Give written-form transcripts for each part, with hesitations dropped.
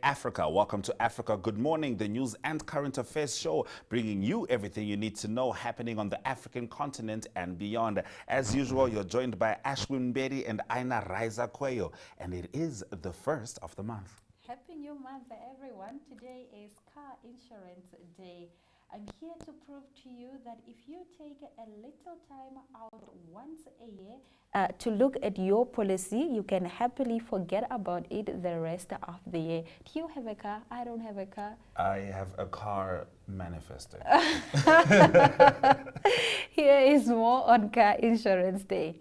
Africa. Welcome to Africa Good Morning, the news and current affairs show, bringing you everything you need to know happening on the African continent and beyond. As usual, you're joined by Ashwin Bedi and Aina Raiza Kweyo, and it is the first of the month. Happy New Month, everyone. Today is Car Insurance Day. I'm here to prove to you that if you take a little time out once a year to look at your policy, you can happily forget about it the rest of the year. Do you have a car? I don't have a car. I have a car manifested. Here is more on Car Insurance Day.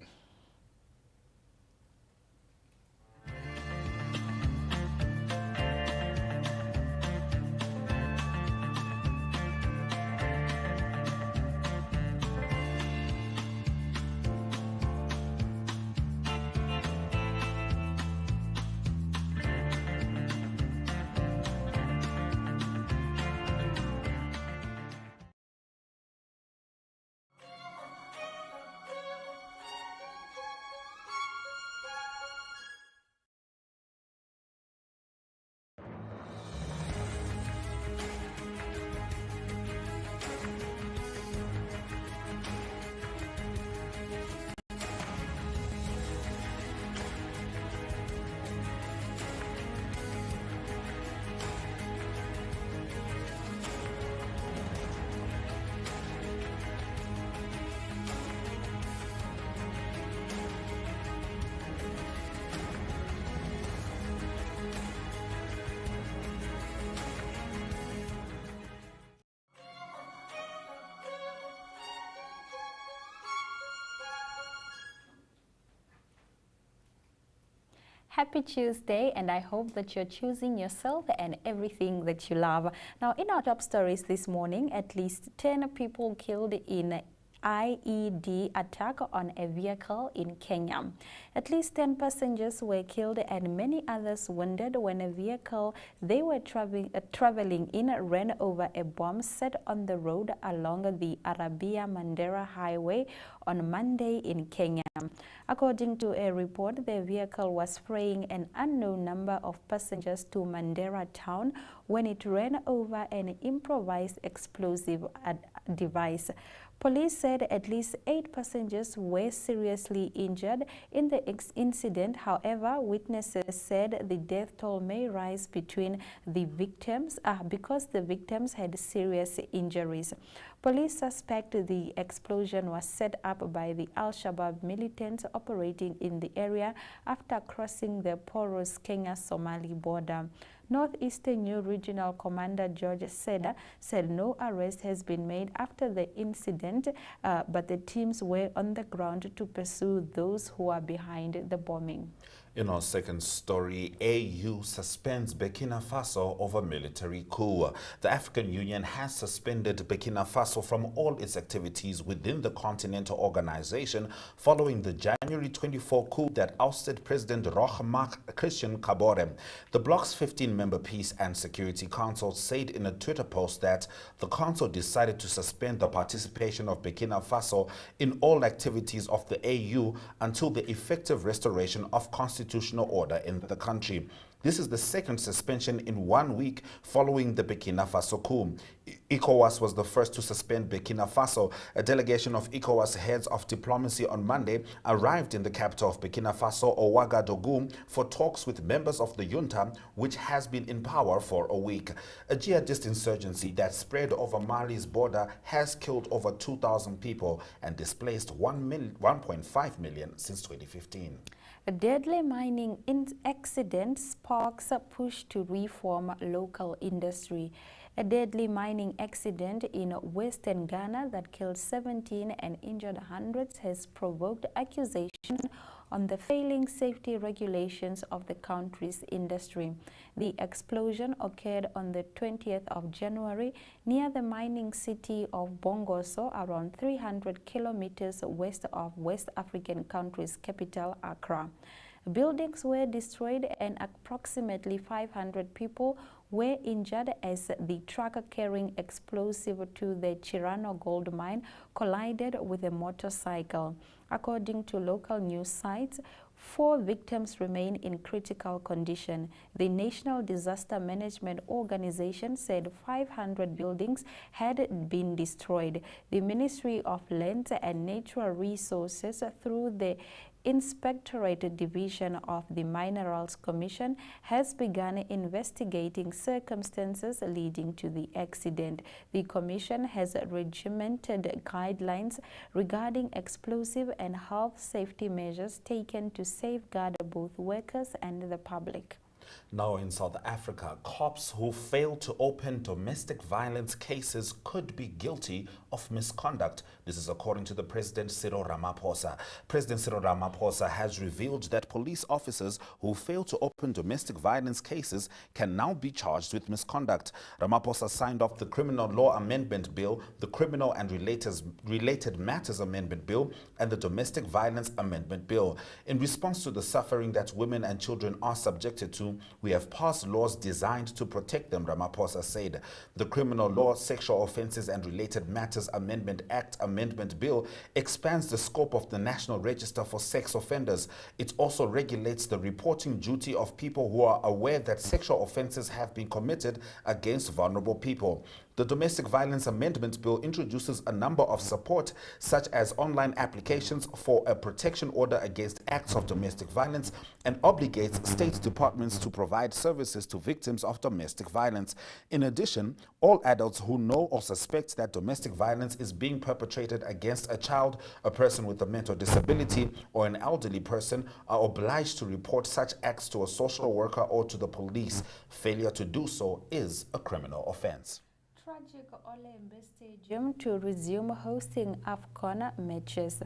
Happy Tuesday, and I hope that you're choosing yourself and everything that you love. Now, in our top stories this morning, at least 10 people killed in IED attack on a vehicle in Kenya. At least 10 passengers were killed and many others wounded when a vehicle they were traveling in ran over a bomb set on the road along the Arabia-Mandera Highway on Monday in Kenya. According to a report, the vehicle was spraying an unknown number of passengers to Mandera town when it ran over an improvised explosive device. Police said at least 8 passengers were seriously injured in the incident. However, witnesses said the death toll may rise between the victims because the victims had serious injuries. Police suspect the explosion was set up by the Al-Shabaab militants operating in the area after crossing the porous Kenya-Somali border. Northeastern New Regional Commander George Seda said no arrest has been made after the incident, but the teams were on the ground to pursue those who are behind the bombing. In our second story, AU suspends Burkina Faso over military coup. The African Union has suspended Burkina Faso from all its activities within the Continental Organization following the January 24 coup that ousted President Roch-Marc Christian Kabore. The bloc's 15-member Peace and Security Council said in a Twitter post that the council decided to suspend the participation of Burkina Faso in all activities of the AU until the effective restoration of constitutional order in the country. This is the second suspension in 1 week following the Burkina Faso coup. ECOWAS was the first to suspend Burkina Faso. A delegation of ECOWAS heads of diplomacy on Monday arrived in the capital of Burkina Faso, Ouagadougou, for talks with members of the junta, which has been in power for a week. A jihadist insurgency that spread over Mali's border has killed over 2,000 people and displaced 1.5 million since 2015. A deadly mining accident sparks a push to reform local industry. A deadly mining accident in western Ghana that killed 17 and injured hundreds has provoked accusations on the failing safety regulations of the country's industry. The explosion occurred on the 20th of January near the mining city of Bongoso, around 300 kilometers west of West African country's capital, Accra. Buildings were destroyed and approximately 500 people were injured as the truck carrying explosive to the Chirano gold mine collided with a motorcycle. According to local news sites, 4 victims remain in critical condition. The National Disaster Management Organization said 500 buildings had been destroyed. The Ministry of Land and Natural Resources, through the Inspectorate Division of the Minerals Commission, has begun investigating circumstances leading to the accident. The Commission has regimented guidelines regarding explosive and health safety measures taken to safeguard both workers and the public. Now in South Africa, cops who fail to open domestic violence cases could be guilty of misconduct. This is according to the President Cyril Ramaphosa. President Cyril Ramaphosa has revealed that police officers who fail to open domestic violence cases can now be charged with misconduct. Ramaphosa signed off the Criminal Law Amendment Bill, the Criminal and Related Matters Amendment Bill, and the Domestic Violence Amendment Bill. In response to the suffering that women and children are subjected to, we have passed laws designed to protect them, Ramaphosa said. The Criminal Law, Sexual Offences and Related Matters Amendment Act Amendment Bill expands the scope of the National Register for Sex Offenders. It also regulates the reporting duty of people who are aware that sexual offences have been committed against vulnerable people. The Domestic Violence Amendment Bill introduces a number of support, such as online applications for a protection order against acts of domestic violence, and obligates state departments to provide services to victims of domestic violence. In addition, all adults who know or suspect that domestic violence is being perpetrated against a child, a person with a mental disability, or an elderly person are obliged to report such acts to a social worker or to the police. Failure to do so is a criminal offense. Tragic Olembe Stadium to resume hosting AFCON matches.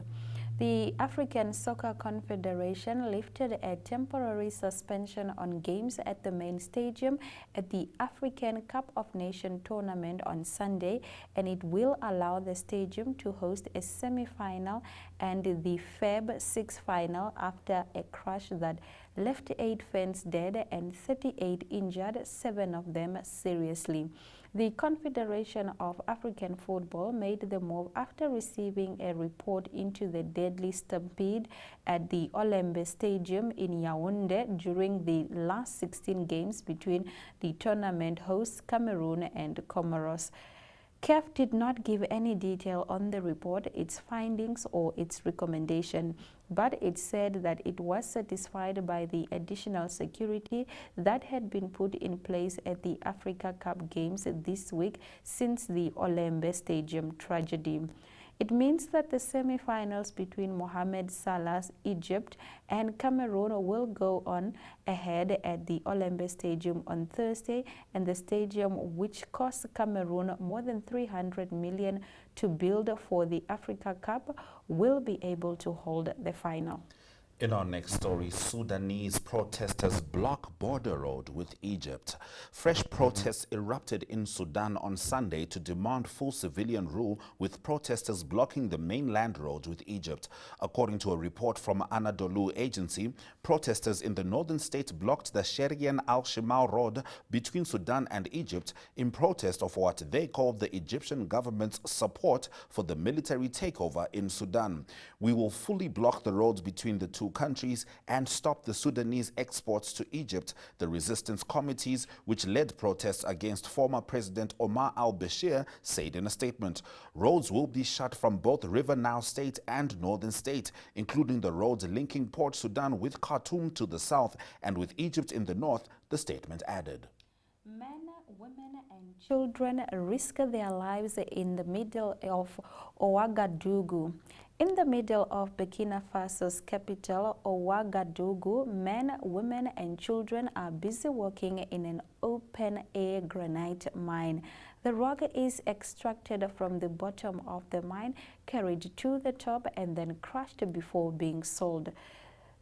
The African Soccer Confederation lifted a temporary suspension on games at the main stadium at the African Cup of Nations tournament on Sunday, and it will allow the stadium to host a semi-final and the Feb 6 final after a crash that left 8 fans dead and 38 injured, 7 of them seriously. The Confederation of African Football made the move after receiving a report into the deadly stampede at the Olembe Stadium in Yaoundé during the last 16 games between the tournament hosts Cameroon and Comoros. CAF did not give any detail on the report, its findings, or its recommendation, but it said that it was satisfied by the additional security that had been put in place at the Africa Cup Games this week since the Olembe Stadium tragedy. It means that the semi-finals between Mohamed Salah's Egypt and Cameroon will go on ahead at the Olembe Stadium on Thursday, and the stadium, which cost Cameroon more than 300 million to build for the Africa Cup, will be able to hold the final. In our next story, Sudanese protesters block border road with Egypt. Fresh protests erupted in Sudan on Sunday to demand full civilian rule, with protesters blocking the mainland road with Egypt. According to a report from Anadolu Agency, protesters in the northern state blocked the Sherien al-Shimal road between Sudan and Egypt in protest of what they call the Egyptian government's support for the military takeover in Sudan. We will fully block the roads between the two countries and stop the Sudanese exports to Egypt, the resistance committees which led protests against former President Omar al-Bashir said in a statement. Roads will be shut from both River Nile State and Northern State, including the roads linking Port Sudan with Khartoum to the south and with Egypt in the north, the statement added. Men, women and children risk their lives in the middle of Ouagadougou. In the middle of Burkina Faso's capital, Ouagadougou, men, women and children are busy working in an open-air granite mine. The rock is extracted from the bottom of the mine, carried to the top and then crushed before being sold.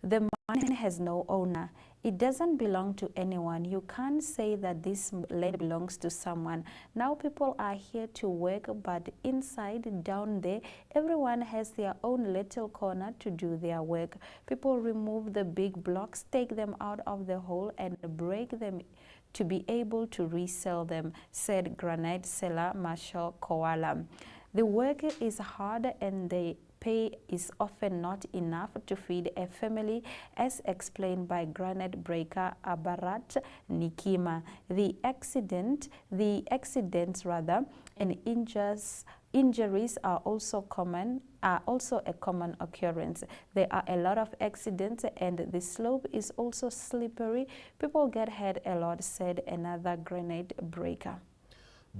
The mine has no owner. It doesn't belong to anyone. You can't say that this land belongs to someone. Now people are here to work, but inside, down there, everyone has their own little corner to do their work. People remove the big blocks, take them out of the hole and break them to be able to resell them, said granite seller Marshall Koala. The work is hard and the pay is often not enough to feed a family, as explained by granite breaker Abarat Nikima. The accidents and injuries are also a common occurrence. There are a lot of accidents and the slope is also slippery. People get hurt a lot, said another granite breaker.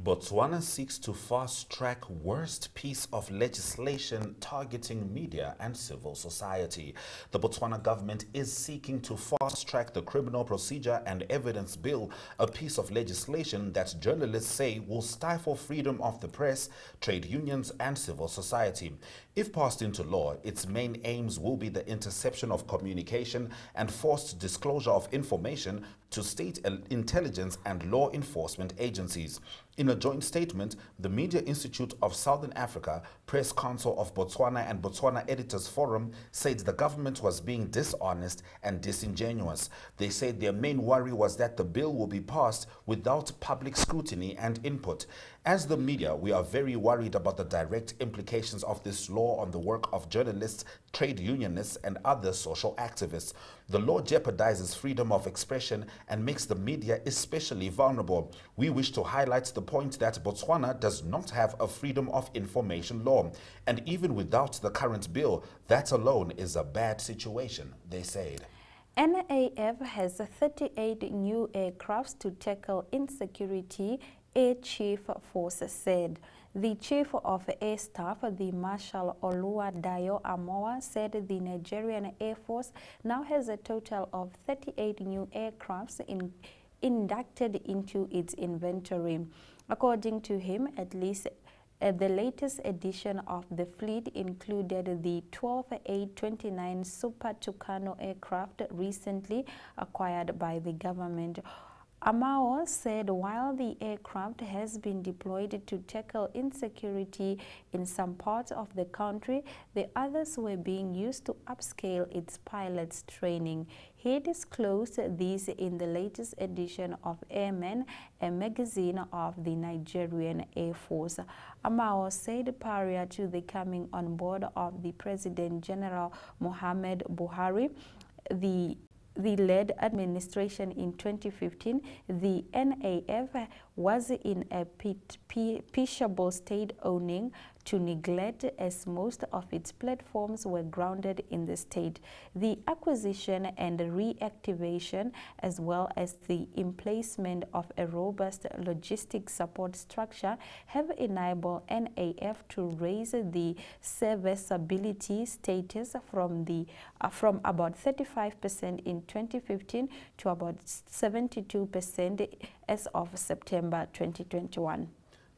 Botswana seeks to fast-track worst piece of legislation targeting media and civil society. The Botswana government is seeking to fast-track the Criminal Procedure and Evidence Bill, a piece of legislation that journalists say will stifle freedom of the press, trade unions and civil society. If passed into law, its main aims will be the interception of communication and forced disclosure of information to state intelligence and law enforcement agencies. In a joint statement, the Media Institute of Southern Africa, Press Council of Botswana and Botswana Editors Forum said the government was being dishonest and disingenuous. They said their main worry was that the bill will be passed without public scrutiny and input. As the media, we are very worried about the direct implications of this law on the work of journalists, trade unionists, and other social activists. The law jeopardizes freedom of expression and makes the media especially vulnerable. We wish to highlight the point that Botswana does not have a freedom of information law. And even without the current bill, that alone is a bad situation, they said. NAF has 38 new aircrafts to tackle insecurity, Air Chief Force said. The Chief of Air Staff, the Marshal Oluwadayo Amoa, said the Nigerian Air Force now has a total of 38 new aircrafts inducted into its inventory. According to him, at least the latest edition of the fleet included the 12 A-29 Super Tucano aircraft recently acquired by the government. Amao said while the aircraft has been deployed to tackle insecurity in some parts of the country, the others were being used to upscale its pilots' training. He disclosed this in the latest edition of Airmen, a magazine of the Nigerian Air Force. Amao said prior to the coming on board of the President General Muhammad Buhari, the led administration in 2015, the NAF was in a pitiable state owing to neglect, as most of its platforms were grounded in the state. The acquisition and reactivation, as well as the emplacement of a robust logistic support structure, have enabled NAF to raise the serviceability status from about 35% in 2015 to about 72% as of September 2021.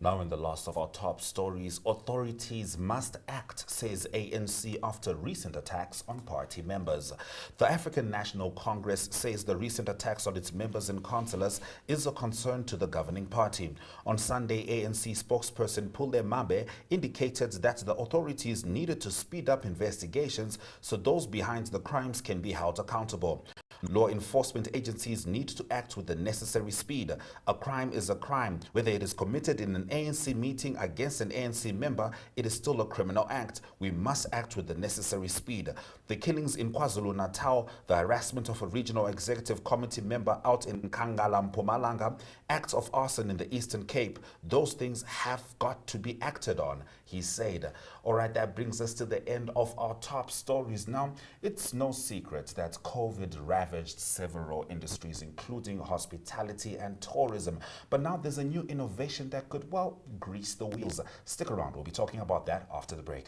Now in the last of our top stories, authorities must act, says ANC after recent attacks on party members. The African National Congress says the recent attacks on its members and councillors is a concern to the governing party. On Sunday, ANC spokesperson Pule Mabe indicated that the authorities needed to speed up investigations so those behind the crimes can be held accountable. Law enforcement agencies need to act with the necessary speed. A crime is a crime. Whether it is committed in an ANC meeting against an ANC member, it is still a criminal act. We must act with the necessary speed. The killings in KwaZulu-Natal, the harassment of a regional executive committee member out in Kangala, Mpumalanga, acts of arson in the Eastern Cape, those things have got to be acted on, he said. All right, that brings us to the end of our top stories. Now, it's no secret that COVID ravaged several industries, including hospitality and tourism. But now there's a new innovation that could, well, grease the wheels. Stick around. We'll be talking about that after the break.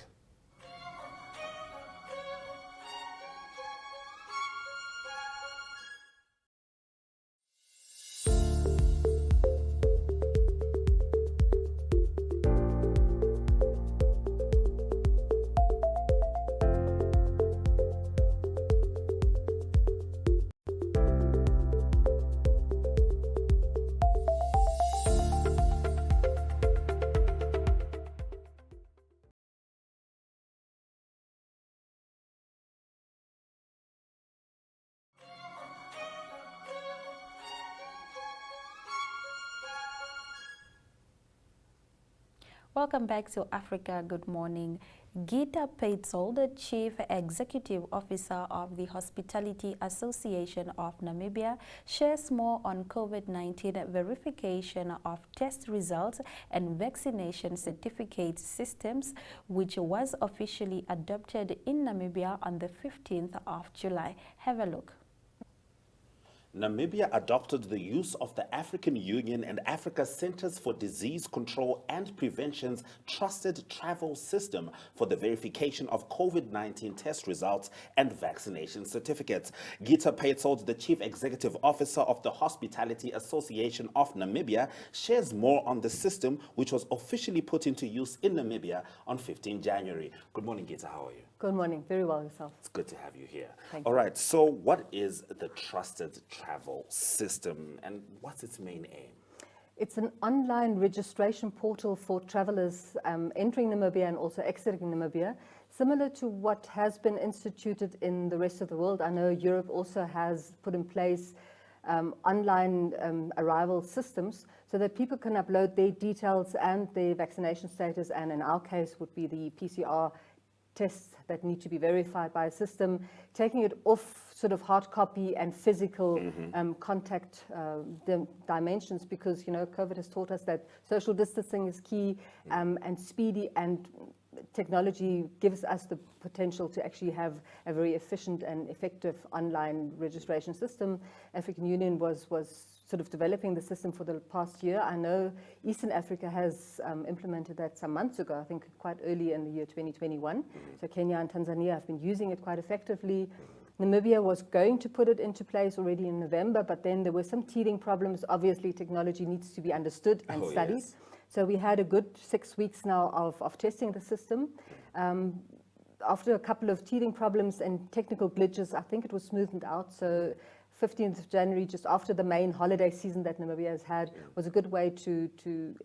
Welcome back to Africa. Good morning. Gita Peitzel, the Chief Executive Officer of the Hospitality Association of Namibia, shares more on COVID-19 verification of test results and vaccination certificate systems, which was officially adopted in Namibia on the 15th of July. Have a look. Namibia adopted the use of the African Union and Africa Centers for Disease Control and Prevention's trusted travel system for the verification of COVID-19 test results and vaccination certificates. Gita Peitzel, the Chief Executive Officer of the Hospitality Association of Namibia, shares more on the system, which was officially put into use in Namibia on 15 January. Good morning, Gita. How are you? Good morning. Very well, yourself. It's good to have you here. Thank All you. right, so what is the trusted travel system and what's its main aim? It's an online registration portal for travelers entering Namibia and also exiting Namibia, similar to what has been instituted in the rest of the world. I know Europe also has put in place online arrival systems so that people can upload their details and their vaccination status, and in our case would be the PCR tests that need to be verified by a system, taking it off sort of hard copy and physical contact dimensions, because, you know, COVID has taught us that social distancing is key, and speedy and technology gives us the potential to actually have a very efficient and effective online registration system. African Union was sort of developing the system for the past year. I know Eastern Africa has implemented that some months ago, I think quite early in the year 2021. So Kenya and Tanzania have been using it quite effectively. Namibia was going to put it into place already in November, but then there were some teething problems. Obviously, technology needs to be understood and studied. Yes. So we had a good 6 weeks now of testing the system. After a couple of teething problems and technical glitches, I think it was smoothed out. So 15th of January, just after the main holiday season that Namibia has had, was a good way to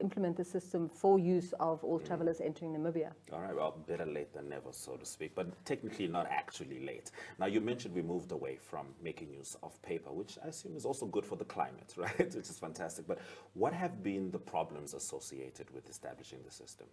implement the system for use of all travelers entering Namibia. All right, well, better late than never, so to speak, but technically not actually late. Now, you mentioned we moved away from making use of paper, which I assume is also good for the climate, right? Which is fantastic. But what have been the problems associated with establishing the system?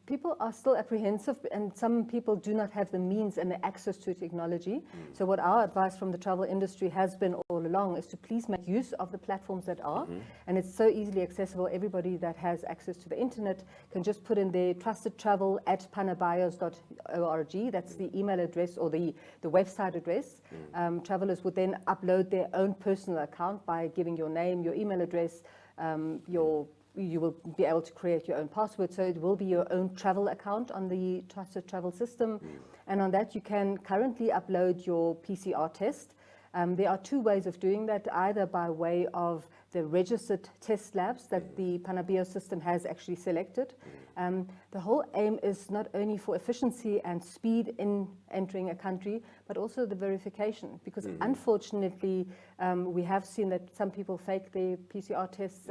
People are still apprehensive, and some people do not have the means and the access to technology. So what our advice from the travel industry has been all along is to please make use of the platforms that are, and it's so easily accessible. Everybody that has access to the internet can just put in their trustedtravel@panabios.org. That's the email address or the website address. Travelers would then upload their own personal account by giving your name, your email address, you will be able to create your own password, so it will be your own travel account on the Trusted Travel system. And on that, you can currently upload your PCR test. There are two ways of doing that, either by way of the registered test labs that the Panabio system has actually selected. The whole aim is not only for efficiency and speed in entering a country, but also the verification, because unfortunately, we have seen that some people fake their PCR tests,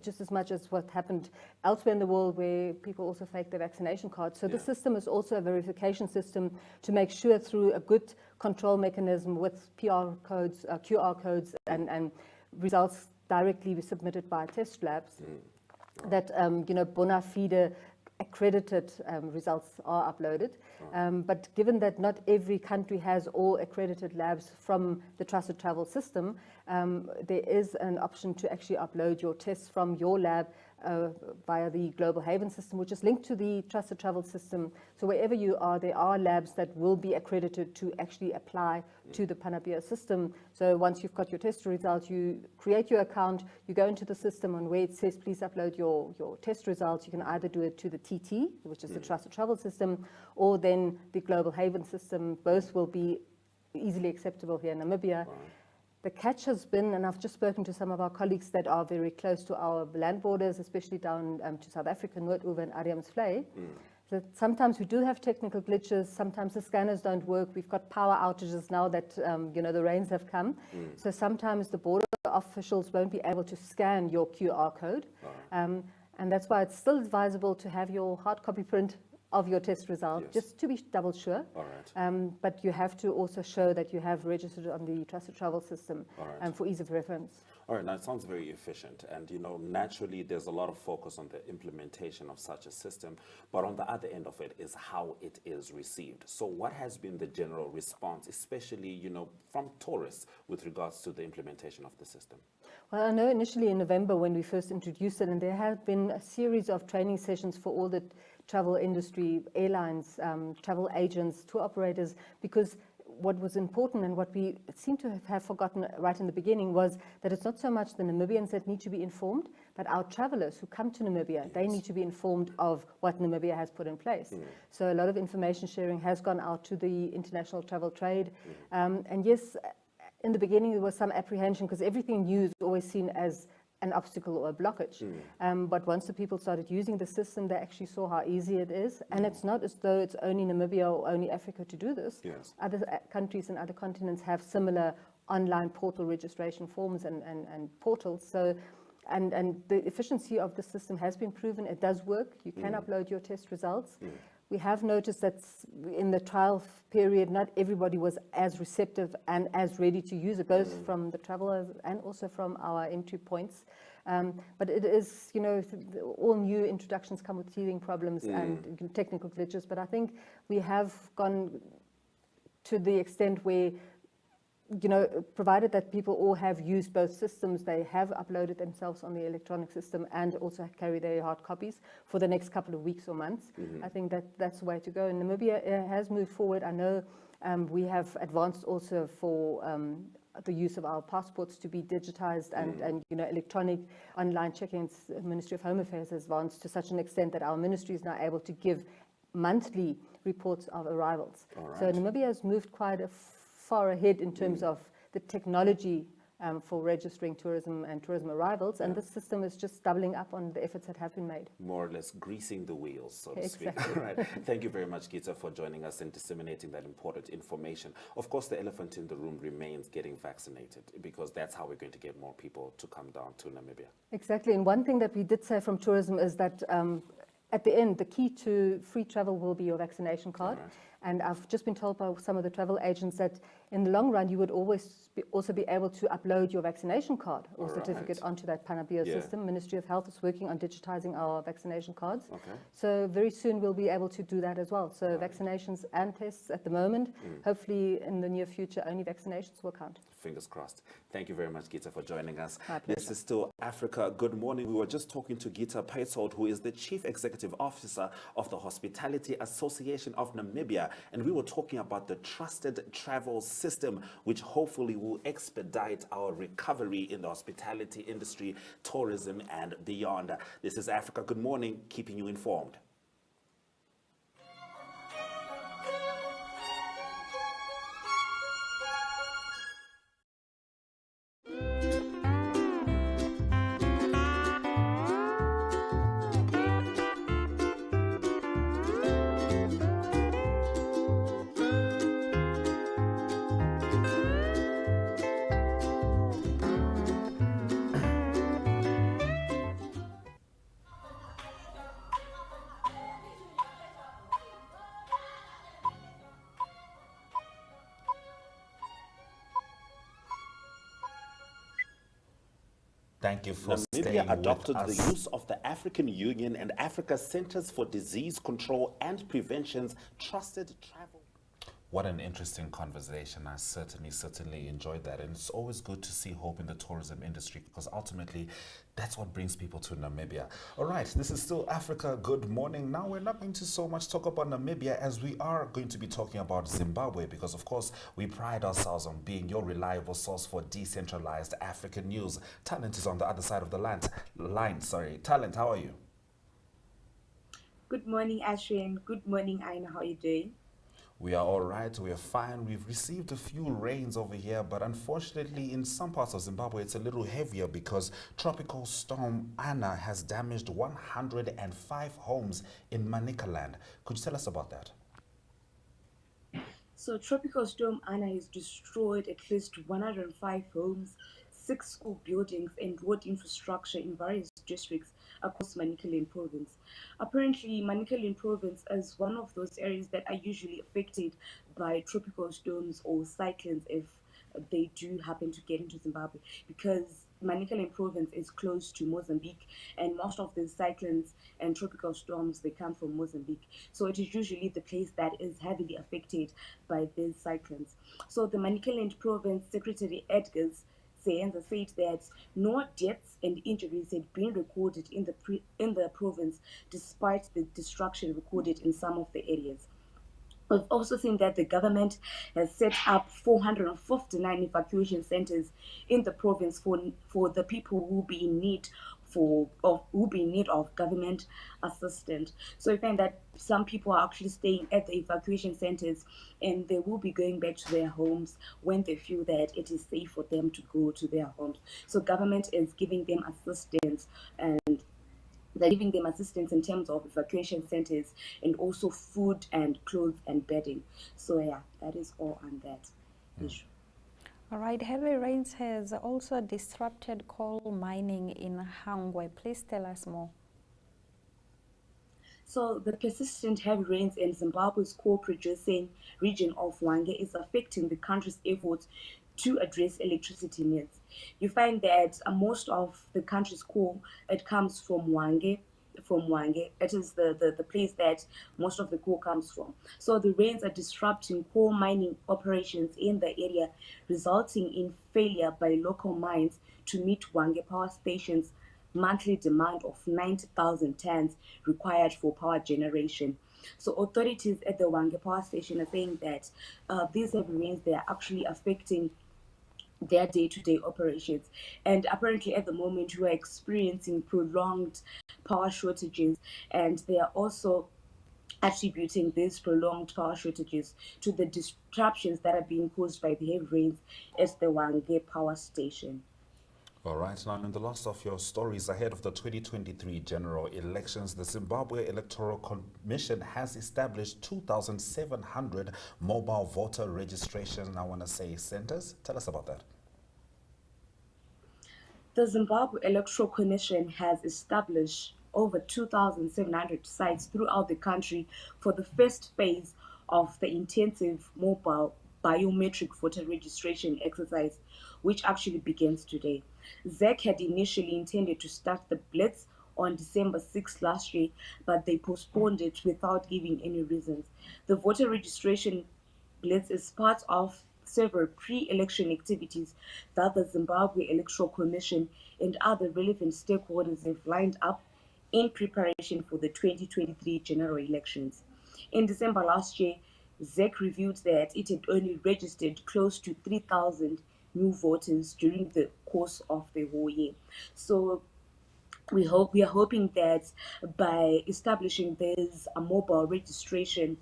just as much as what happened elsewhere in the world, where people also fake their vaccination cards. So the system is also a verification system to make sure, through a good control mechanism with QR codes, and results directly submitted by test labs, that bona fide accredited results are uploaded. But given that not every country has all accredited labs from the Trusted Travel system, there is an option to actually upload your tests from your lab via the Global Haven system, which is linked to the Trusted Travel system. So wherever you are, there are labs that will be accredited to actually apply to the Panabio system. So once you've got your test results, you create your account, you go into the system, and where it says please upload your test results, you can either do it to the TT, which is the Trusted Travel system, or then the Global Haven system. Both will be easily acceptable here in Namibia. The catch has been, and I've just spoken to some of our colleagues that are very close to our land borders, especially down to South Africa, Noord-Oever and Adriamsvlei, that sometimes we do have technical glitches, sometimes the scanners don't work. We've got power outages now that the rains have come. So sometimes the border officials won't be able to scan your QR code. And that's why it's still advisable to have your hard copy print of your test result, Yes. just to be double sure. All right. But you have to also show that you have registered on the Trusted Travel System All right. for ease of reference. All right, now it sounds very efficient, and naturally there's a lot of focus on the implementation of such a system, but on the other end of it is how it is received. So what has been the general response, especially, from tourists with regards to the implementation of the system? Well, I know initially in November when we first introduced it, and there have been a series of training sessions for all the travel industry, airlines, travel agents, tour operators, because what was important and what we seem to have forgotten right in the beginning was that it's not so much the Namibians that need to be informed, but our travelers who come to Namibia, they need to be informed of what Namibia has put in place. So a lot of information sharing has gone out to the international travel trade. And yes, in the beginning there was some apprehension because everything new is always seen as an obstacle or a blockage. But once the people started using the system, they actually saw how easy it is. And it's not as though it's only Namibia or only Africa to do this. Yes. Other countries and other continents have similar online portal registration forms and portals. So, and the efficiency of the system has been proven. It does work. You can upload your test results. We have noticed that in the trial period, not everybody was as receptive and as ready to use it, both from the travelers and also from our entry points. But it is, all new introductions come with teething problems and technical glitches. But I think we have gone to the extent where, provided that people all have used both systems, they have uploaded themselves on the electronic system and also carry their hard copies for the next couple of weeks or months. I think that's the way to go. And Namibia has moved forward. I know we have advanced also for the use of our passports to be digitized and electronic online check-ins. The Ministry of Home Affairs has advanced to such an extent that our ministry is now able to give monthly reports of arrivals. All So right. Namibia has moved quite far ahead in terms of the technology for registering tourism and tourism arrivals, and this system is just doubling up on the efforts that have been made. More or less greasing the wheels, so to Exactly. speak. All right. Thank you very much, Gita, for joining us and disseminating that important information. Of course, the elephant in the room remains getting vaccinated, because that's how we're going to get more people to come down to Namibia. Exactly, and one thing that we did say from tourism is that at the end, the key to free travel will be your vaccination card. All right. And I've just been told by some of the travel agents that in the long run, you would always also be able to upload your vaccination card or All certificate right. onto that Panabio Yeah. system. Ministry of Health is working on digitizing our vaccination cards. Okay. So very soon we'll be able to do that as well. So vaccinations and tests at the moment, hopefully in the near future, only vaccinations will count. Fingers crossed. Thank you very much, Gita, for joining us. My This pleasure. is still Africa. Good morning. We were just talking to Gita Peitzold, who is the Chief Executive Officer of the Hospitality Association of Namibia. And we were talking about the trusted travel system, which hopefully will expedite our recovery in the hospitality industry, tourism, and beyond. This is Africa. Good morning, keeping you informed. Thank you for Namibia staying adopted with the us. use of the African Union and Africa Centers for Disease Control and Prevention's trusted travel. What an interesting conversation. I certainly enjoyed that. And it's always good to see hope in the tourism industry, because ultimately that's what brings people to Namibia. All right, this is still Africa. Good morning. Now we're not going to so much talk about Namibia as we are going to be talking about Zimbabwe, because of course we pride ourselves on being your reliable source for decentralized African news. Talent is on the other side of the line. Talent, how are you? Good morning, Ashley, and good morning, Aina. How are you doing? We are all right. We are fine. We've received a few rains over here, but unfortunately in some parts of Zimbabwe it's a little heavier because Tropical Storm Anna has damaged 105 homes in Manicaland. Could you tell us about that? So Tropical Storm Anna has destroyed at least 105 homes, 6 school buildings and road infrastructure in various districts across Manicaland province. Apparently, Manicaland province is one of those areas that are usually affected by tropical storms or cyclones if they do happen to get into Zimbabwe, because Manicaland province is close to Mozambique, and most of the cyclones and tropical storms, they come from Mozambique. So it is usually the place that is heavily affected by these cyclones. So the Manicaland province Secretary Edgars Seyenza said that no deaths and injuries had been recorded in the province, despite the destruction recorded in some of the areas. We've also seen that the government has set up 459 evacuation centers in the province for the people who be in need of government assistance. So we find that some people are actually staying at the evacuation centers, and they will be going back to their homes when they feel that it is safe for them to go to their homes. So government is giving them assistance, and they're giving them assistance in terms of evacuation centers and also food and clothes and bedding. So yeah, that is all on that issue. All right, heavy rains has also disrupted coal mining in Hangwe. Please tell us more. So the persistent heavy rains in Zimbabwe's coal-producing region of Hwange is affecting the country's efforts to address electricity needs. You find that most of the country's coal, it comes from Hwange. It is the place that most of the coal comes from. So the rains are disrupting coal mining operations in the area, resulting in failure by local mines to meet Hwange power station's monthly demand of 90,000 tons required for power generation. So authorities at the Hwange power station are saying that these heavy rains, they are actually affecting their day-to-day operations, and apparently at the moment we are experiencing prolonged power shortages, and they are also attributing these prolonged power shortages to the disruptions that are being caused by the heavy rains at the Hwange power station. All right, now in the last of your stories, ahead of the 2023 general elections, the Zimbabwe Electoral Commission has established 2,700 mobile voter registration, I want to say, centers. Tell us about that. The Zimbabwe Electoral Commission has established over 2,700 sites throughout the country for the first phase of the intensive mobile biometric voter registration exercise, which actually begins today. ZEC had initially intended to start the blitz on December 6 last year, but they postponed it without giving any reasons. The voter registration blitz is part of several pre-election activities that the Zimbabwe Electoral Commission and other relevant stakeholders have lined up in preparation for the 2023 general elections. In December last year, ZEC revealed that it had only registered close to 3,000 new voters during the course of the whole year. So we are hoping that by establishing this mobile registration,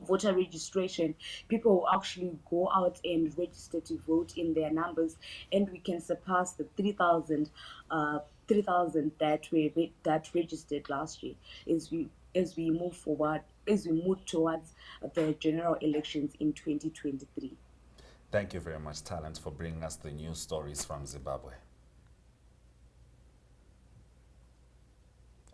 voter registration, people will actually go out and register to vote in their numbers, and we can surpass the 3,000 that registered last year as we move forward, as we move towards the general elections in 2023. Thank you very much, Talent, for bringing us the news stories from Zimbabwe.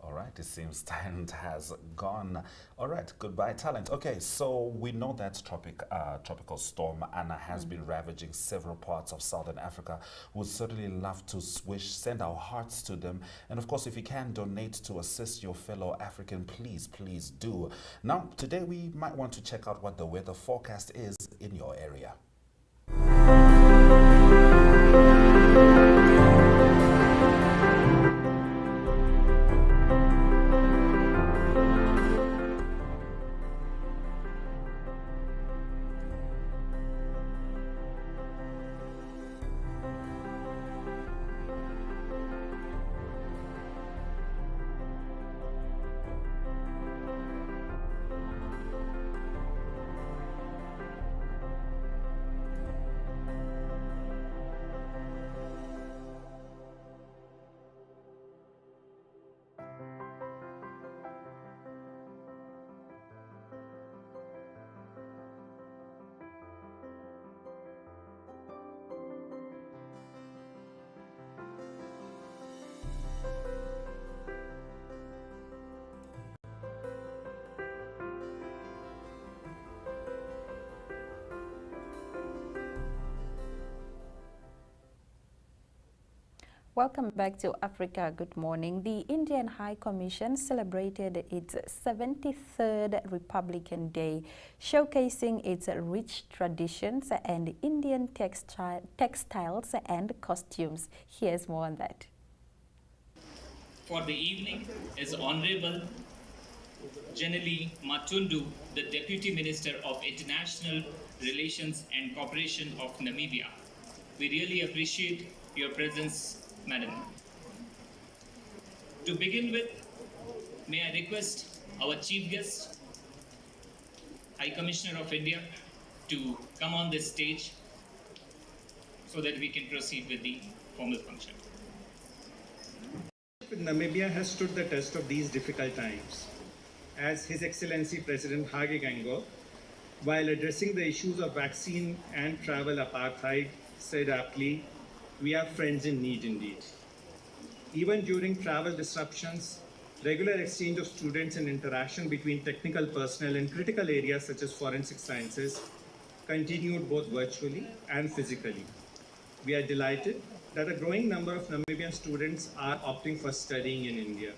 All right, it seems Talent has gone. All right, goodbye, Talent. Okay, so we know that tropical storm Anna has been ravaging several parts of Southern Africa. Would certainly love to send our hearts to them. And of course, if you can donate to assist your fellow African, please do. Now, today we might want to check out what the weather forecast is in your area. Welcome back to Africa. Good morning. The Indian High Commission celebrated its 73rd Republican Day, showcasing its rich traditions and Indian textiles and costumes. Here's more on that. For the evening is Honorable Janali Matundu, the Deputy Minister of International Relations and Cooperation of Namibia. We really appreciate your presence, Madam. To begin with, may I request our Chief Guest, High Commissioner of India, to come on this stage so that we can proceed with the formal function. Namibia has stood the test of these difficult times. As His Excellency President Hage Geingob, while addressing the issues of vaccine and travel apartheid, said aptly, we are friends in need indeed. Even during travel disruptions, regular exchange of students and interaction between technical personnel in critical areas such as forensic sciences continued both virtually and physically. We are delighted that a growing number of Namibian students are opting for studying in India.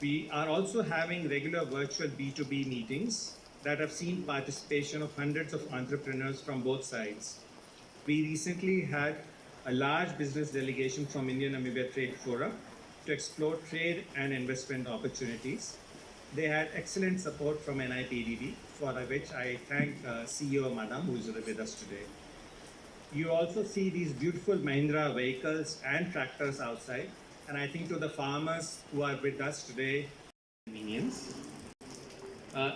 We are also having regular virtual B2B meetings that have seen participation of hundreds of entrepreneurs from both sides. We recently had a large business delegation from India-Namibia Trade Forum to explore trade and investment opportunities. They had excellent support from NIPDD, for which I thank CEO Madam, who is with us today. You also see these beautiful Mahindra vehicles and tractors outside, and I think to the farmers who are with us today, convenience.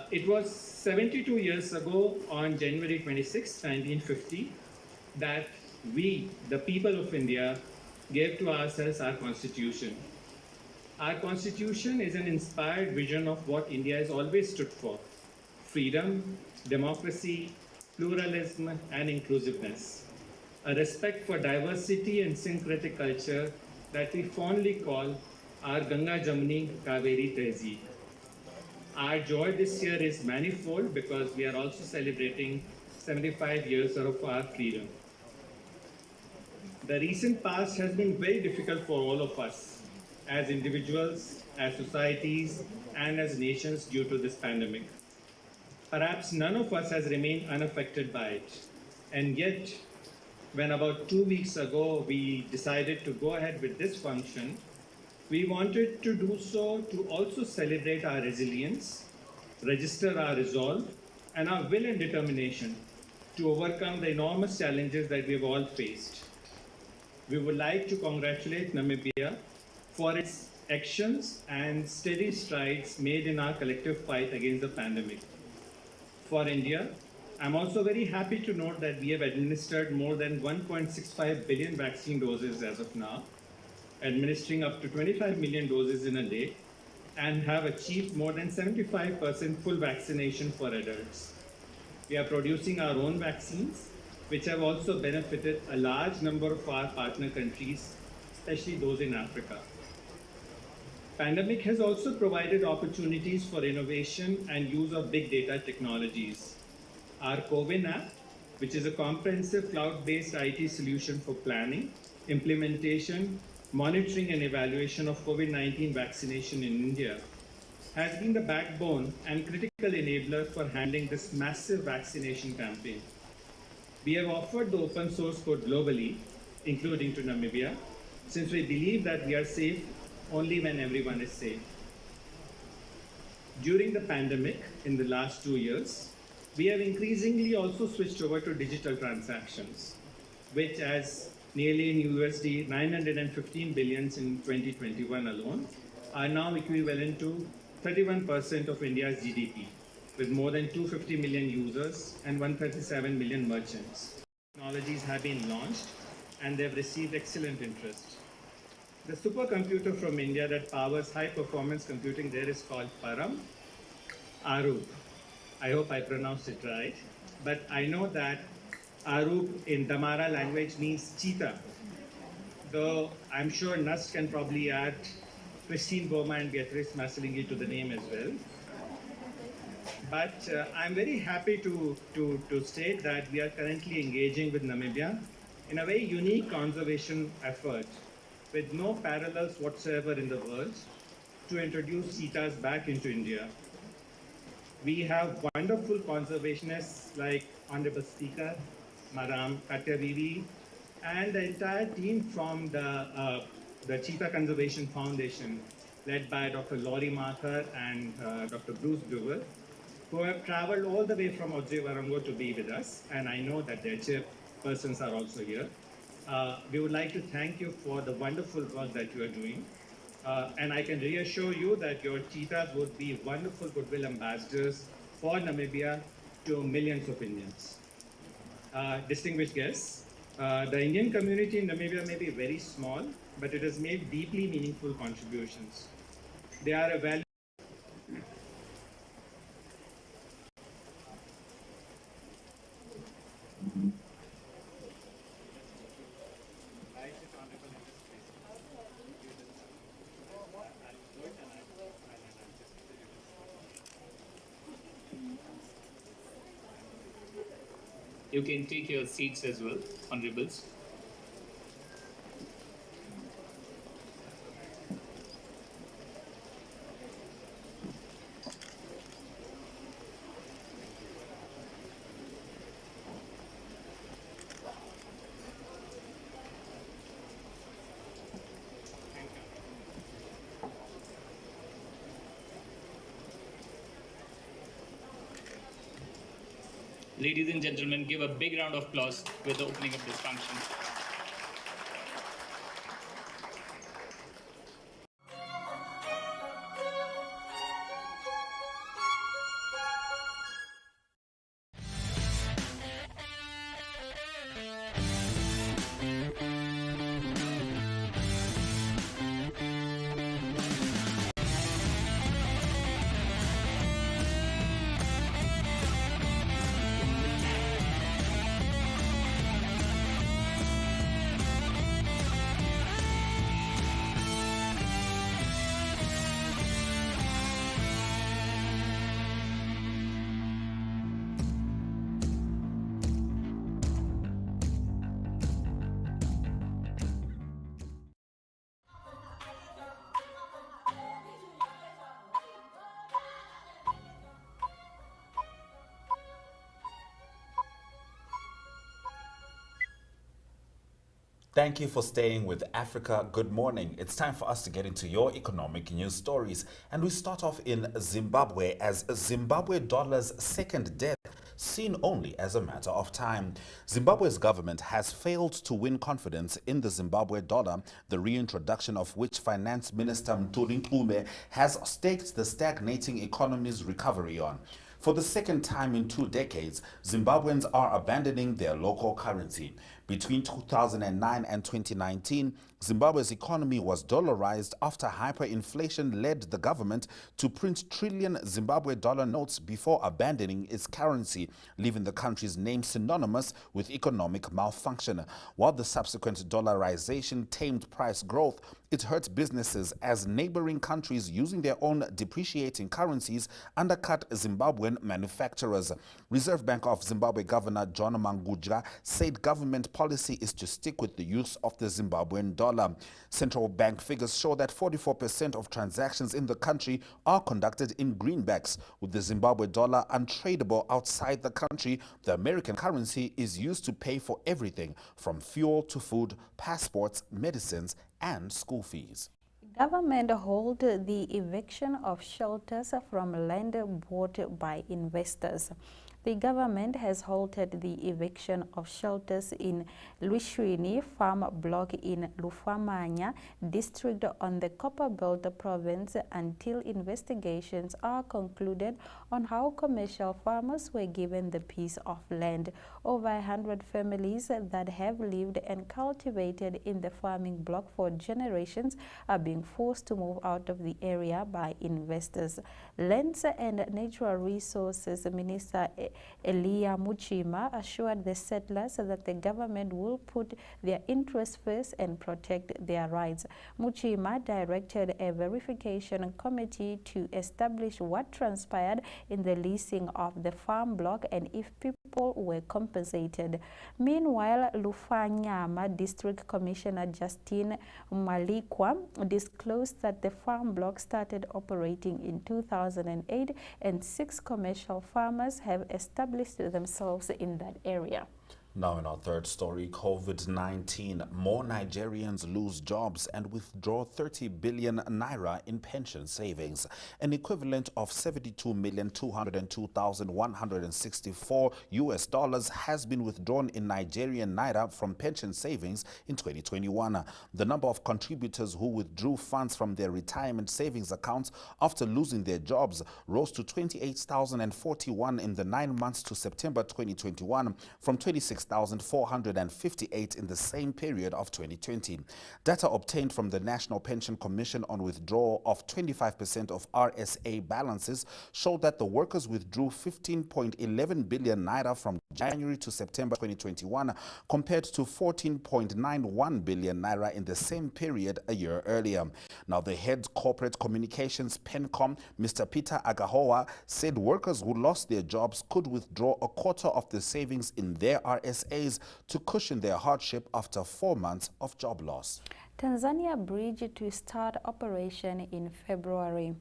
It was 72 years ago on January 26, 1950, that we, the people of India, gave to ourselves our constitution. Our constitution is an inspired vision of what India has always stood for: freedom, democracy, pluralism, and inclusiveness. A respect for diversity and syncretic culture that we fondly call our Ganga Jamuni Kaveri Tehzeeb. Our joy this year is manifold because we are also celebrating 75 years of our freedom. The recent past has been very difficult for all of us, as individuals, as societies, and as nations due to this pandemic. Perhaps none of us has remained unaffected by it. And yet, when about 2 weeks ago we decided to go ahead with this function, we wanted to do so to also celebrate our resilience, register our resolve, and our will and determination to overcome the enormous challenges that we've all faced. We would like to congratulate Namibia for its actions and steady strides made in our collective fight against the pandemic. For India, I'm also very happy to note that we have administered more than 1.65 billion vaccine doses as of now, administering up to 25 million doses in a day, and have achieved more than 75% full vaccination for adults. We are producing our own vaccines, which have also benefited a large number of our partner countries, especially those in Africa. Pandemic has also provided opportunities for innovation and use of big data technologies. Our CoWIN app, which is a comprehensive cloud-based IT solution for planning, implementation, monitoring and evaluation of COVID-19 vaccination in India, has been the backbone and critical enabler for handling this massive vaccination campaign. We have offered the open source code globally, including to Namibia, since we believe that we are safe only when everyone is safe. During the pandemic, in the last 2 years, we have increasingly also switched over to digital transactions, which, as nearly in USD 915 billions in 2021 alone, are now equivalent to 31% of India's GDP, with more than 250 million users and 137 million merchants. Technologies have been launched and they've received excellent interest. The supercomputer from India that powers high-performance computing there is called Param Arup. I hope I pronounced it right, but I know that Arup in Damara language means cheetah, though I'm sure Nust can probably add Christine Boma and Beatrice Masalingi to the name as well. But I'm very happy to state that we are currently engaging with Namibia in a very unique conservation effort with no parallels whatsoever in the world to introduce cheetahs back into India. We have wonderful conservationists like Honorable Speaker, Madam Katya Vivi, and the entire team from the Cheetah Conservation Foundation, led by Dr. Laurie Marker and Dr. Bruce Brewer, who have traveled all the way from Varango to be with us, and I know that their chairpersons are also here. We would like to thank you for the wonderful work that you are doing. And I can reassure you that your cheetahs would be wonderful goodwill ambassadors for Namibia to millions of Indians. Distinguished guests, the Indian community in Namibia may be very small, but it has made deeply meaningful contributions. They are a value. You can take your seats as well, honorables. Ladies and gentlemen, give a big round of applause with the opening of this function. Thank you for staying with Africa Good Morning. It's time for us to get into your economic news stories. And we start off in Zimbabwe as Zimbabwe dollar's second death seen only as a matter of time. Zimbabwe's government has failed to win confidence in the Zimbabwe dollar, the reintroduction of which Finance Minister Mthuli Ncube has staked the stagnating economy's recovery on. For the second time in 2 decades, Zimbabweans are abandoning their local currency. Between 2009 and 2019, Zimbabwe's economy was dollarized after hyperinflation led the government to print trillion Zimbabwe dollar notes before abandoning its currency, leaving the country's name synonymous with economic malfunction. While the subsequent dollarization tamed price growth, it hurt businesses as neighboring countries using their own depreciating currencies undercut Zimbabwean manufacturers. Reserve Bank of Zimbabwe Governor John Mangudya said government policy is to stick with the use of the Zimbabwean dollar. Central bank figures show that 44% of transactions in the country are conducted in greenbacks. With the Zimbabwe dollar untradeable outside the country, the American currency is used to pay for everything from fuel to food, passports, medicines, and school fees. Government hold the eviction of shelters from land bought by investors. The government has halted the eviction of shelters in Luishwini farm block in Lufamanya district on the Copperbelt province until investigations are concluded on how commercial farmers were given the piece of land. Over 100 families that have lived and cultivated in the farming block for generations are being forced to move out of the area by investors. Lands and Natural Resources Minister Elia Muchima assured the settlers that the government will put their interests first and protect their rights. Muchima directed a verification committee to establish what transpired in the leasing of the farm block and if people people were compensated. Meanwhile, Lufanyama District Commissioner Justine Malikwa disclosed that the farm block started operating in 2008 and 6 commercial farmers have established themselves in that area. Now in our third story, COVID-19. More Nigerians lose jobs and withdraw 30 billion naira in pension savings. An equivalent of $72,202,164 has been withdrawn in Nigerian naira from pension savings in 2021. The number of contributors who withdrew funds from their retirement savings accounts after losing their jobs rose to 28,041 in the 9 months to September 2021 from 26,458 in the same period of 2020. Data obtained from the National Pension Commission on withdrawal of 25% of RSA balances showed that the workers withdrew 15.11 billion naira from January to September 2021 compared to 14.91 billion naira in the same period a year earlier. Now, the head corporate communications PENCOM, Mr. Peter Agahoa, said workers who lost their jobs could withdraw a quarter of the savings in their RSAs to cushion their hardship after 4 months of job loss. Tanzania Bridge to start operation in February.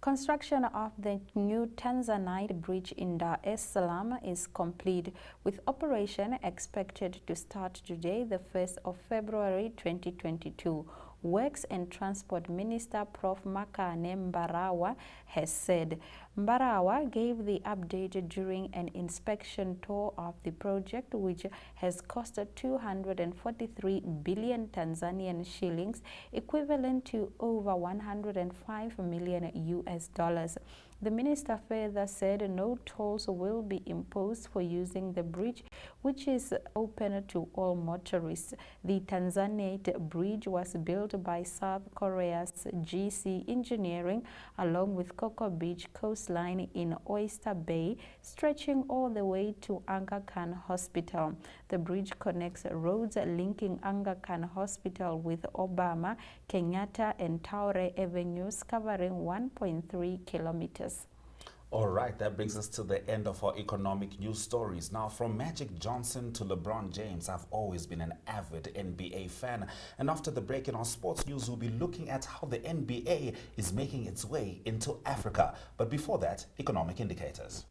Construction of the new Tanzanite Bridge in Dar es Salaam is complete, with operation expected to start today, the 1st of February 2022. Works and Transport Minister Prof. Makane Mbarawa has said. Mbarawa gave the update during an inspection tour of the project, which has cost 243 billion Tanzanian shillings, equivalent to over 105 million US dollars. The minister further said no tolls will be imposed for using the bridge, which is open to all motorists. The Tanzanite Bridge was built by South Korea's GC Engineering along with Coco Beach coastline in Oyster Bay, stretching all the way to Aga Khan Hospital. The bridge connects roads linking Aga Khan Hospital with Obama, Kenyatta and Taure Avenues, covering 1.3 kilometers. All right, that brings us to the end of our economic news stories. Now, from Magic Johnson to LeBron James, I've always been an avid NBA fan. And after the break in our sports news, we'll be looking at how the NBA is making its way into Africa. But before that, economic indicators.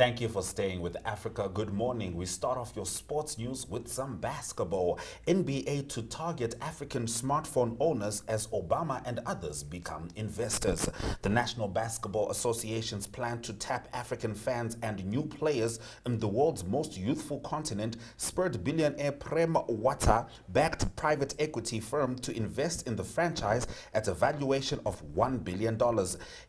Thank you for staying with Africa. Good morning. We start off your sports news with some basketball. NBA to target African smartphone owners as Obama and others become investors. The National Basketball Association's plan to tap African fans and new players in the world's most youthful continent spurred billionaire Prem Watsa-backed private equity firm to invest in the franchise at a valuation of $1 billion.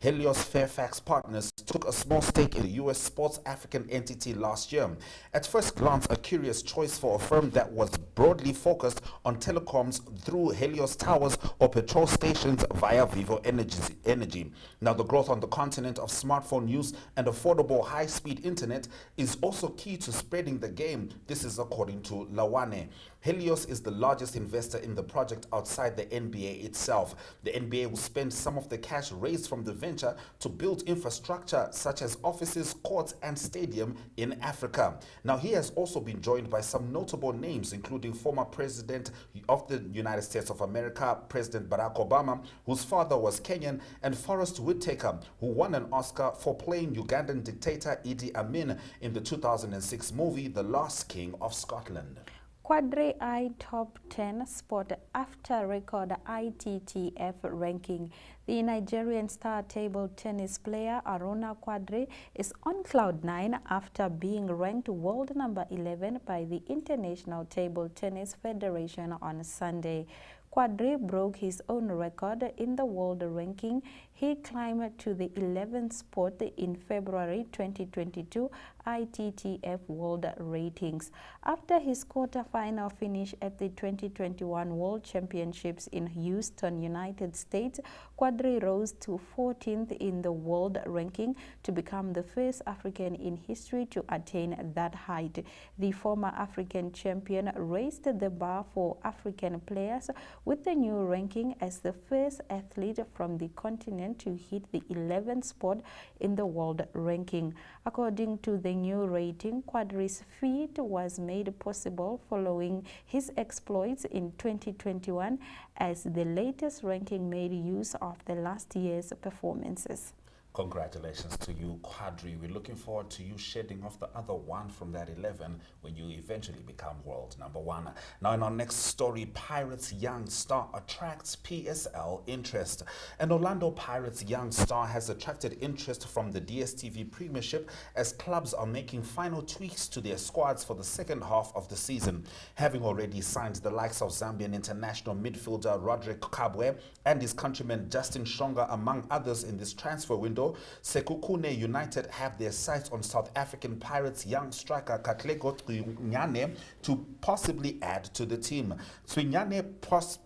Helios Fairfax Partners took a small stake in the U.S. sports African entity last year. At first glance, a curious choice for a firm that was broadly focused on telecoms through Helios Towers or petrol stations via Vivo Energy. Now, the growth on the continent of smartphone use and affordable high-speed internet is also key to spreading the game. This is according to Lawane. Helios is the largest investor in the project outside the NBA itself. The NBA will spend some of the cash raised from the venture to build infrastructure such as offices, courts, and stadium in Africa. Now, he has also been joined by some notable names, including former President of the United States of America, President Barack Obama, whose father was Kenyan, and Forrest Whitaker, who won an Oscar for playing Ugandan dictator Idi Amin in the 2006 movie The Last King of Scotland. Quadri I top 10 spot after record ITTF ranking. The Nigerian star table tennis player Aruna Quadri is on cloud 9 after being ranked world number 11 by the International Table Tennis Federation on Sunday. Quadri broke his own record in the world ranking. He climbed to the 11th spot in February 2022 ITTF World Ratings. After his quarter-final finish at the 2021 World Championships in Houston, United States, Quadri rose to 14th in the world ranking to become the first African in history to attain that height. The former African champion raised the bar for African players with the new ranking as the first athlete from the continent to hit the 11th spot in the world ranking. According to the new rating, Quadri's feat was made possible following his exploits in 2021 as the latest ranking made use of the last year's performances. Congratulations to you, Quadri. We're looking forward to you shedding off the other one from that 11 when you eventually become world number 1. Now, in our next story, Pirates young star attracts PSL interest. And Orlando Pirates young star has attracted interest from the DStv Premiership as clubs are making final tweaks to their squads for the second half of the season. Having already signed the likes of Zambian international midfielder Roderick Kabwe and his countryman Justin Shonga, among others, in this transfer window, Sekhukhune United have their sights on South African Pirates young striker Katlego Twinyane to possibly add to the team. Twinyane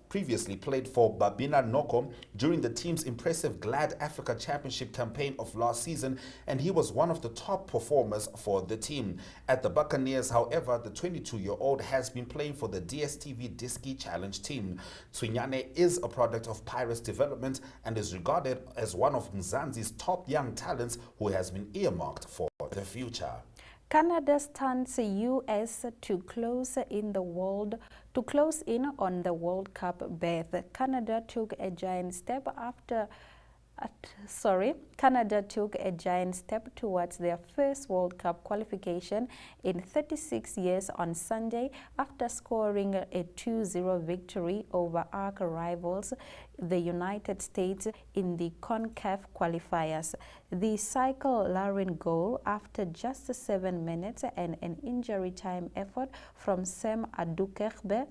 previously played for Babina Noko during the team's impressive Glad Africa Championship campaign of last season, and he was one of the top performers for the team. At the Buccaneers, however, the 22-year-old has been playing for the DStv Diski Challenge team. Twinyane is a product of Pirates development and is regarded as one of Mzansi's top young talents who has been earmarked for the future. Canada stuns U.S. to close in on the World Cup berth. Canada took a giant step towards their first World Cup qualification in 36 years on Sunday after scoring a 2-0 victory over arch rivals, the United States, in the CONCACAF qualifiers. The cycle-laring goal after just 7 minutes and an injury time effort from Sam Adukerbe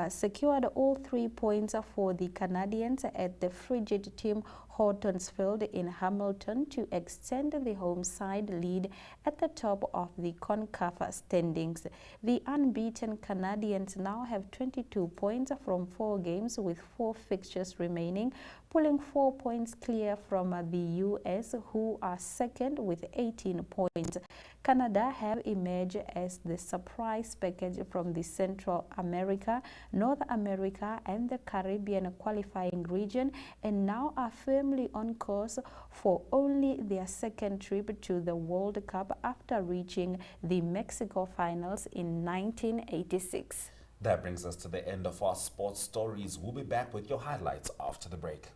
secured all 3 points for the Canadians at the frigid Tim Hortons Field in Hamilton to extend the home side lead at the top of the CONCACAF standings. The unbeaten Canadians now have 22 points from 4 games with 4 fixtures remaining, pulling 4 points clear from the U.S., who are second with 18 points. Canada have emerged as the surprise package from the Central America, North America, and the Caribbean qualifying region, and now are firmly on course for only their second trip to the World Cup after reaching the Mexico finals in 1986. That brings us to the end of our sports stories. We'll be back with your highlights after the break.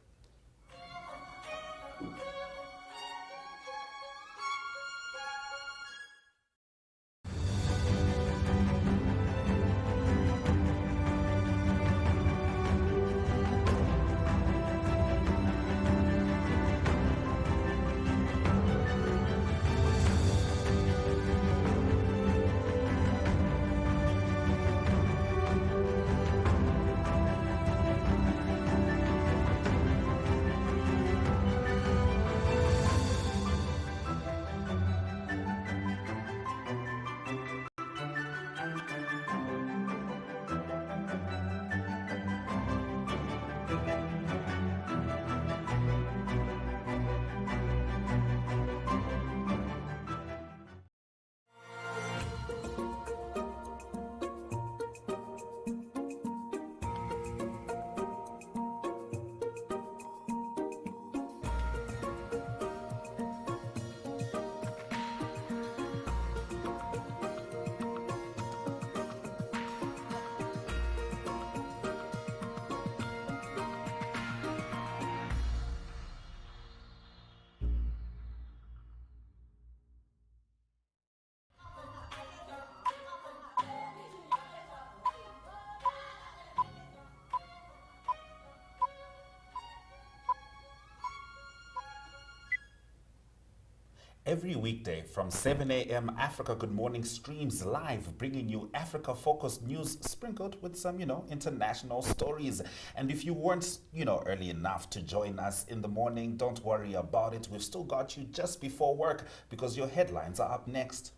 Every weekday from 7 a.m., Africa Good Morning streams live, bringing you Africa-focused news sprinkled with some, international stories. And if you weren't, early enough to join us in the morning, don't worry about it. We've still got you just before work because your headlines are up next.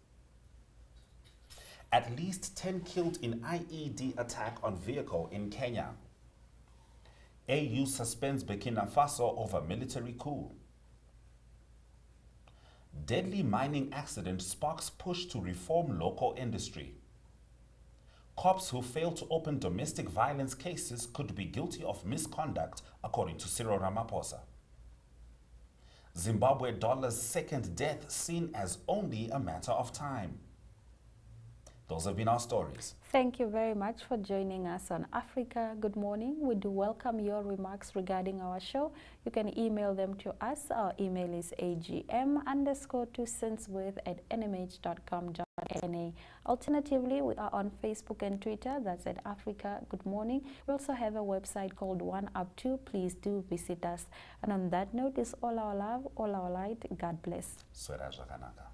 At least 10 killed in IED attack on vehicle in Kenya. AU suspends Burkina Faso over military coup. Deadly mining accident sparks push to reform local industry. Cops who fail to open domestic violence cases could be guilty of misconduct, according to Cyril Ramaphosa. Zimbabwe dollar's second death seen as only a matter of time. Those have been our stories. Thank you very much for joining us on Africa Good Morning. We do welcome your remarks regarding our show. You can email them to us. Our email is agm_2centsworth@nmh.com.na. Alternatively, we are on Facebook and Twitter. That's at Africa Good Morning. We also have a website called One Up To. Please do visit us. And on that note, is all our love, all our light. God bless. Swera Jaganaka.